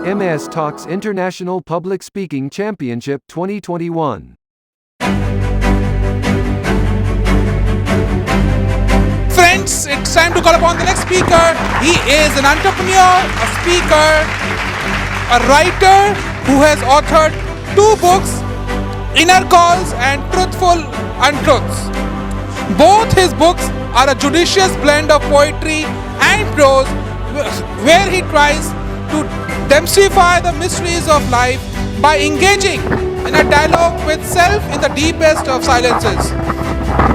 MS Talks International Public Speaking Championship 2021. Friends, it's time to call upon the next speaker. He is an entrepreneur, a speaker, a writer who has authored 2 books, Inner Calls and Truthful Untruths. Both his books are a judicious blend of poetry and prose where he tries to demystify the mysteries of life by engaging in a dialogue with self in the deepest of silences.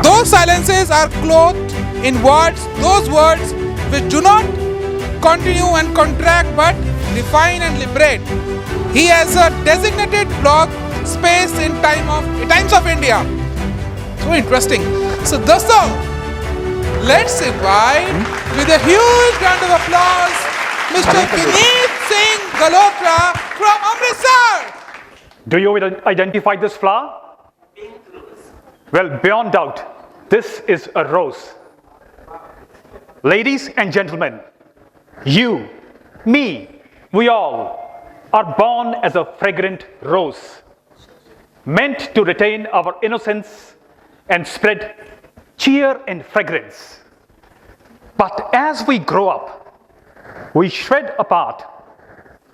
Those silences are clothed in words, those words which do not continue and contract but refine and liberate. He has a designated blog space in Times of India. So interesting. So dosto, let's invite with a huge round of applause Mr. Vineet Singh Galotra from Amritsar. Do you identify this flower? Well, beyond doubt, this is a rose. Ladies and gentlemen, you, me, we all are born as a fragrant rose, meant to retain our innocence and spread cheer and fragrance. But as we grow up, we shred apart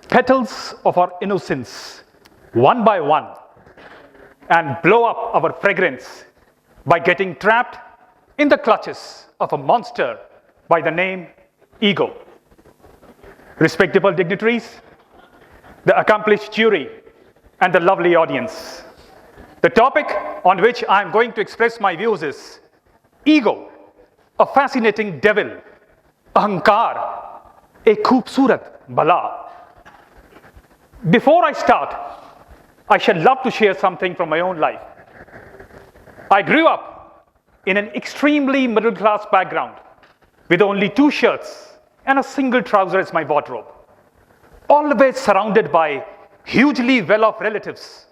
petals of our innocence one by one and blow up our fragrance by getting trapped in the clutches of a monster by the name ego. Respectable dignitaries, the accomplished jury, and the lovely audience. The topic on which I am going to express my views is ego, a fascinating devil, ahankar, a khoobsurat bala. Before I start, I shall love to share something from my own life. I grew up in an extremely middle-class background with only 2 shirts and a single trouser as my wardrobe, always surrounded by hugely well-off relatives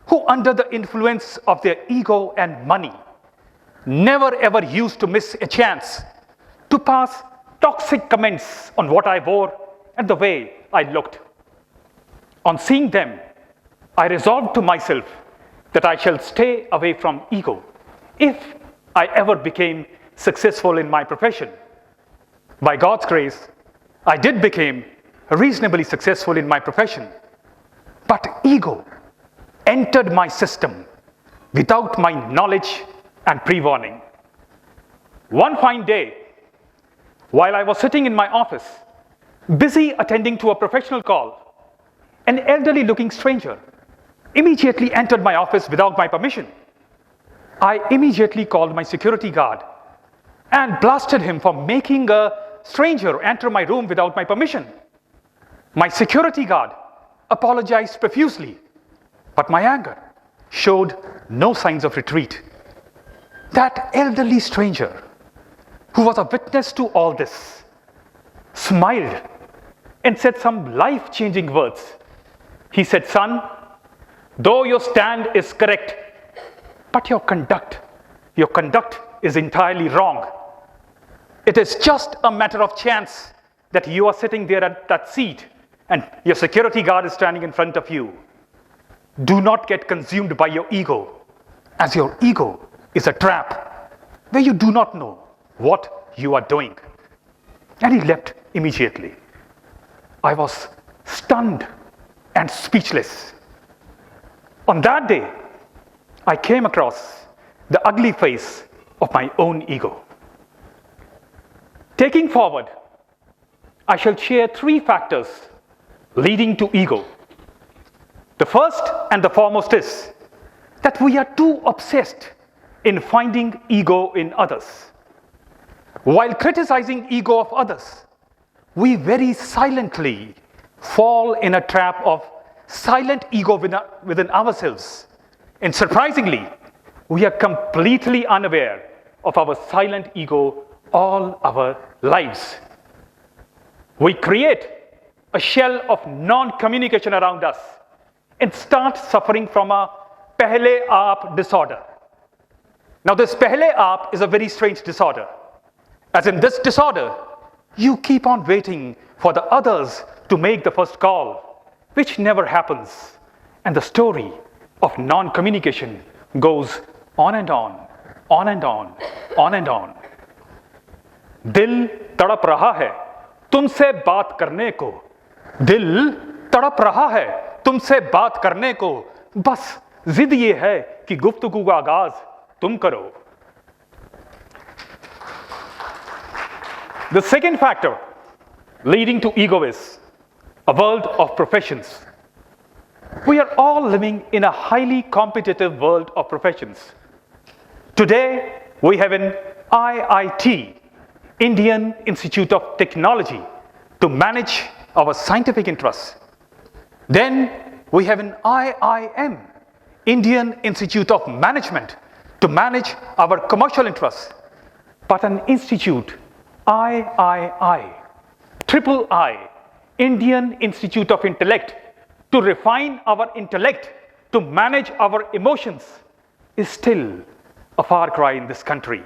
who, under the influence of their ego and money, never ever used to miss a chance to pass toxic comments on what I wore and the way I looked. On seeing them, I resolved to myself that I shall stay away from ego if I ever became successful in my profession. By God's grace, I did become reasonably successful in my profession. But ego entered my system without my knowledge and pre-warning. One fine day, while I was sitting in my office, busy attending to a professional call, an elderly-looking stranger immediately entered my office without my permission. I immediately called my security guard and blasted him for making a stranger enter my room without my permission. My security guard apologized profusely, but my anger showed no signs of retreat. That elderly stranger, who was a witness to all this, smiled and said some life-changing words. He said, "Son, though your stand is correct, but your conduct is entirely wrong. It is just a matter of chance that you are sitting there at that seat and your security guard is standing in front of you. Do not get consumed by your ego, as your ego is a trap where you do not know what you are doing." And he left immediately. I was stunned and speechless. On that day, I came across the ugly face of my own ego. Taking forward, I shall share 3 factors leading to ego. The first and the foremost is that we are too obsessed in finding ego in others. While criticizing ego of others, we very silently fall in a trap of silent ego within ourselves. And surprisingly, we are completely unaware of our silent ego all our lives. We create a shell of non-communication around us and start suffering from a pehle aap disorder. Now this pehle aap is a very strange disorder. As in this disorder, you keep on waiting for the others to make the first call. which never happens, and the story of non-communication goes on and on, on and on, on and on. दिल तड़प रहा है तुमसे बात करने को, दिल तड़प रहा है तुमसे बात करने को, बस जिद ये है कि गुफ्तगू का आगाज तुम करो. The second factor leading to ego is a world of professions. We are all living in a highly competitive world of professions. Today, we have an IIT, Indian Institute of Technology, to manage our scientific interests. Then, we have an IIM, Indian Institute of Management, to manage our commercial interests. But an institute, III, triple I, Indian Institute of Intellect, to refine our intellect, to manage our emotions, is still a far cry in this country.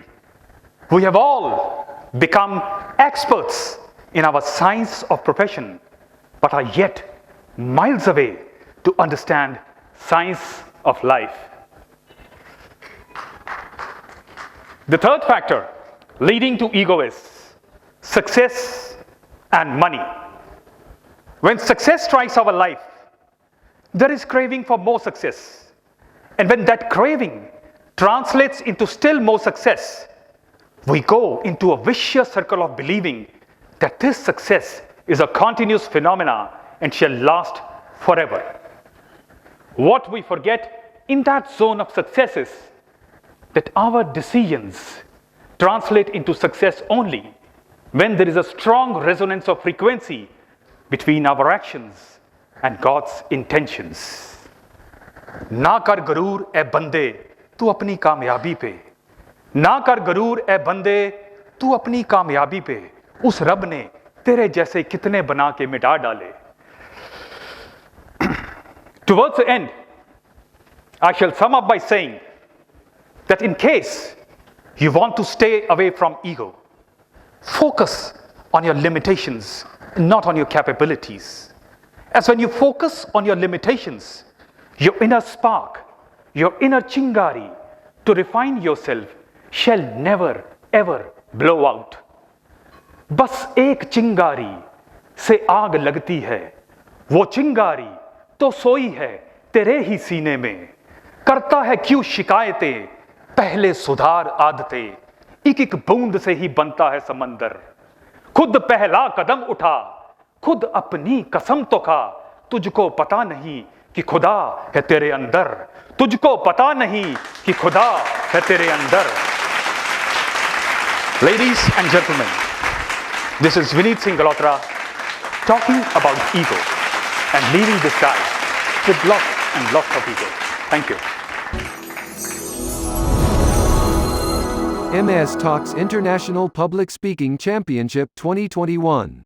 We have all become experts in our science of profession, but are yet miles away to understand science of life. The third factor leading to ego is success and money. When success strikes our life, there is craving for more success. And when that craving translates into still more success, we go into a vicious circle of believing that this success is a continuous phenomena and shall last forever. What we forget in that zone of success is that our decisions translate into success only when there is a strong resonance of frequency between our actions and God's intentions. ना कर गरूर ए बंदे तू अपनी कामयाबी पे, ना कर गरूर ए बंदे तू अपनी कामयाबी पे, उस रब ने तेरे जैसे कितने बना के मिटा डाले. Towards the end, I shall sum up by saying that in case you want to stay away from ego, focus on your limitations, not on your capabilities. As when you focus on your limitations, your inner spark, your inner chingari to refine yourself shall never ever blow out. बस एक चिंगारी से आग लगती है, वो चिंगारी तो सोई है तेरे ही सीने में. करता है क्यों शिकायतें, पहले सुधार आदतें, एक एक बूंद से ही बनता है समंदर. खुद पहला कदम उठा, खुद अपनी कसम तो खा, तुझको पता नहीं कि खुदा है तेरे अंदर, तुझको पता नहीं कि खुदा है तेरे अंदर. Ladies and gentlemen, this is Vineet Singh Galhotra talking about ego and leaving this guy with lots and lots of ego. Thank you. MS Talks International Public Speaking Championship 2021.